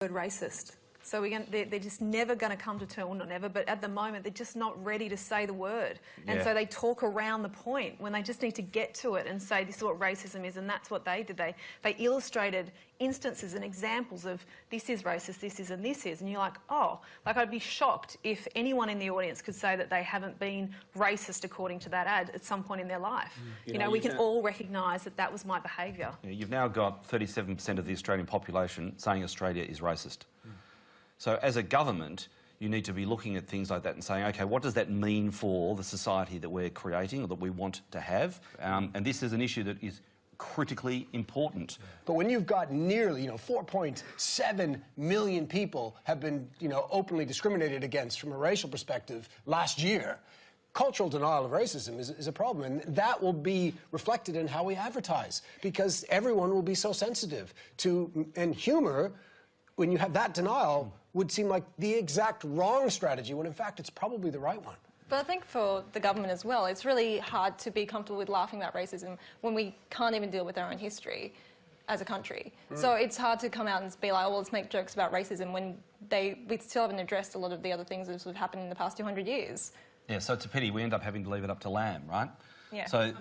word racist. So they're just never going to come to terms, well, not never, but at the moment they're just not ready to say the word. And so they talk around the point when they just need to get to it and say this is what racism is, and that's what they did. They illustrated instances and examples of this is racist, this is, and this is. And you're like, oh, like I'd be shocked if anyone in the audience could say that they haven't been racist according to that ad at some point in their life. You know, we can all recognise that that was my behaviour. Yeah, you've now got 37% of the Australian population saying Australia is racist. So as a government, you need to be looking at things like that and saying, OK, what does that mean for the society that we're creating or that we want to have? And this is an issue that is critically important. But when you've got nearly, 4.7 million people have been, openly discriminated against from a racial perspective last year, cultural denial of racism is a problem, and that will be reflected in how we advertise, because everyone will be so sensitive to, and humour, when you have that denial, would seem like the exact wrong strategy, when in fact it's probably the right one. But I think for the government as well, it's really hard to be comfortable with laughing at racism when we can't even deal with our own history as a country. So it's hard to come out and be like, oh, well, let's make jokes about racism when we still haven't addressed a lot of the other things that have happened in the past 200 years. Yeah, so it's a pity we end up having to leave it up to Lamb, right? Yeah. So,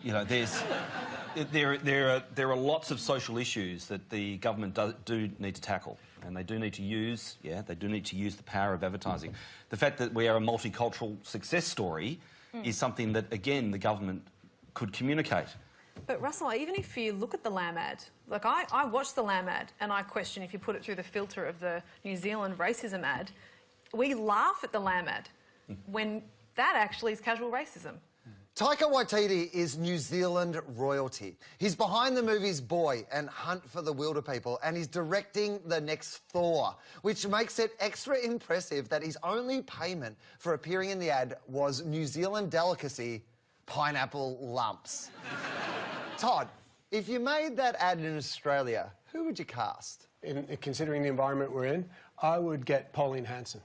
there are lots of social issues that the government do need to tackle, and they do need to use, the power of advertising. The fact that we are a multicultural success story is something that, again, the government could communicate. But Russell, even if you look at the Lamb ad, like I watched the Lamb ad and I question if you put it through the filter of the New Zealand racism ad, we laugh at the Lamb ad when that actually is casual racism. Taika Waititi is New Zealand royalty. He's behind the movies Boy and Hunt for the Wilderpeople, and he's directing the next Thor, which makes it extra impressive that his only payment for appearing in the ad was New Zealand delicacy, pineapple lumps. Todd, if you made that ad in Australia, who would you cast? Considering the environment we're in, I would get Pauline Hanson.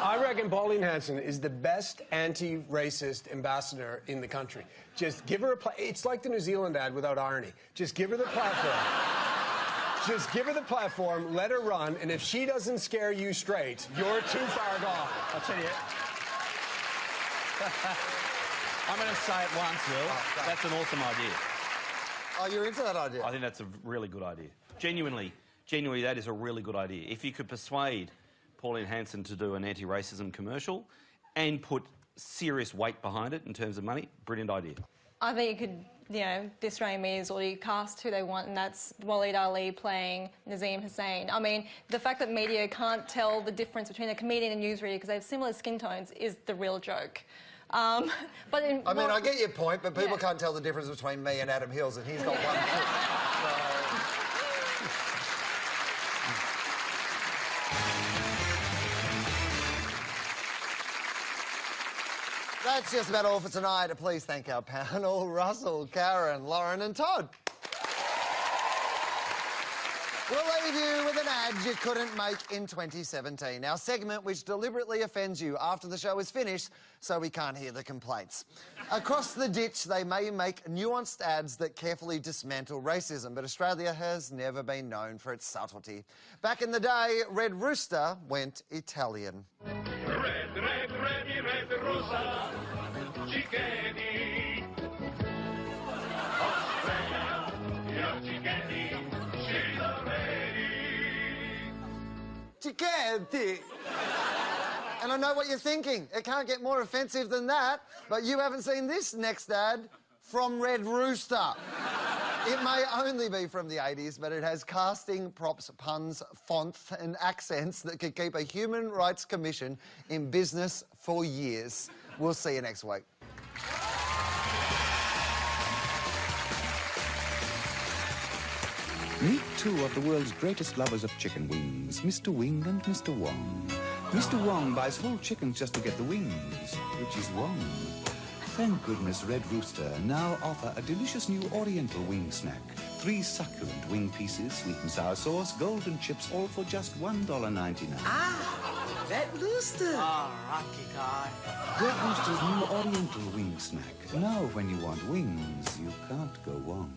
I reckon Pauline Hanson is the best anti-racist ambassador in the country. Just give her it's like the New Zealand ad without irony. Just give her the platform. Just give her the platform, let her run, and if she doesn't scare you straight, you're too far gone. I'll tell you. I'm going to say it once, Will. That's an awesome idea. Oh, you're into that idea? I think that's a really good idea. Genuinely, that is a really good idea. If you could persuade Pauline Hanson to do an anti-racism commercial and put serious weight behind it in terms of money, brilliant idea. I think you could, the Australian media's already cast who they want, and that's Waleed Ali playing Nazim Hussain. I mean, the fact that media can't tell the difference between a comedian and newsreader because they have similar skin tones is the real joke. I get your point, but people can't tell the difference between me and Adam Hills, and he's got one foot. That's just about all for tonight. Please thank our panel, Russell, Karen, Lauren and Todd. We'll leave you with an ad you couldn't make in 2017. Our segment which deliberately offends you after the show is finished so we can't hear the complaints. Across the ditch, they may make nuanced ads that carefully dismantle racism, but Australia has never been known for its subtlety. Back in the day, Red Rooster went Italian. Red Rooster, chickeni. Australia, your chickeni, she's Chickenti. And I know what you're thinking. It can't get more offensive than that, but you haven't seen this next ad from Red Rooster. It may only be from the 80s, but it has casting, props, puns, fonts and accents that could keep a Human Rights Commission in business for years. We'll see you next week. Meet two of the world's greatest lovers of chicken wings, Mr. Wing and Mr. Wong. Mr. Wong buys whole chickens just to get the wings, which is wrong. Thank goodness Red Rooster now offer a delicious new Oriental wing snack. 3 succulent wing pieces, sweet and sour sauce, golden chips, all for just $1.99. Ah, Red Rooster. Ah, rocky guy. Red Rooster's new Oriental wing snack. Now when you want wings, you can't go wrong.